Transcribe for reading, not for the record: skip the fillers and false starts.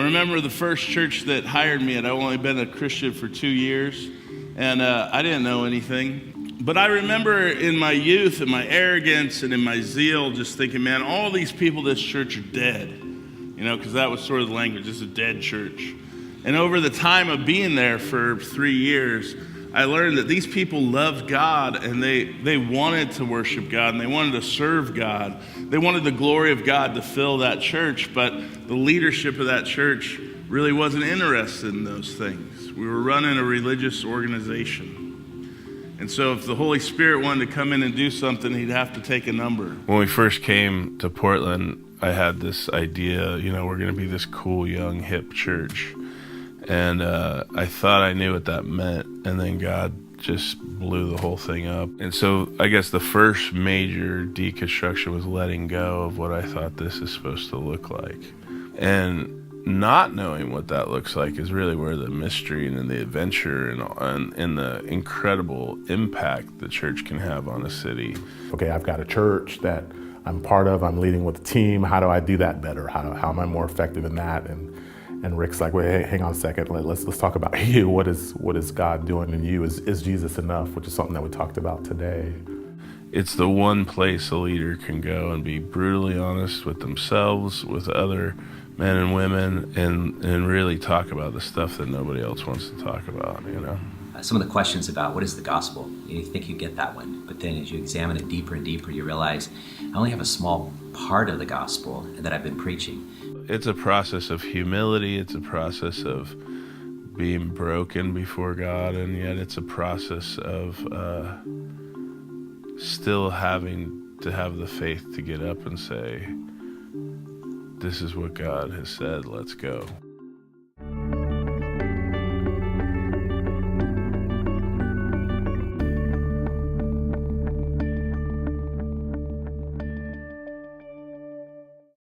remember the first church that hired me, and I'd only been a Christian for 2 years, and I didn't know anything. But I remember in my youth and my arrogance and in my zeal just thinking, man, all these people at this church are dead. Because that was sort of the language, it's a dead church. And over the time of being there for 3 years, I learned that these people loved God, and they wanted to worship God, and they wanted to serve God. They wanted the glory of God to fill that church, but the leadership of that church really wasn't interested in those things. We were running a religious organization. And so if the Holy Spirit wanted to come in and do something, he'd have to take a number. When we first came to Portland, I had this idea, we're going to be this cool, young, hip church. And I thought I knew what that meant, and then God just blew the whole thing up. And so I guess the first major deconstruction was letting go of what I thought this is supposed to look like. And not knowing what that looks like is really where the mystery and the adventure and the incredible impact the church can have on a city. Okay, I've got a church that I'm part of, I'm leading with a team. How do I do that better? How am I more effective in that? And Rick's like, wait, hey, hang on a second. Let's talk about you. What is God doing in you? Is Jesus enough? Which is something that we talked about today. It's the one place a leader can go and be brutally honest with themselves, with other men and women, and really talk about the stuff that nobody else wants to talk about, Some of the questions about what is the gospel, you think you get that one, but then as you examine it deeper and deeper, you realize I only have a small part of the gospel that I've been preaching. It's a process of humility. It's a process of being broken before God, and yet it's a process of still having to have the faith to get up and say, this is what God has said, let's go.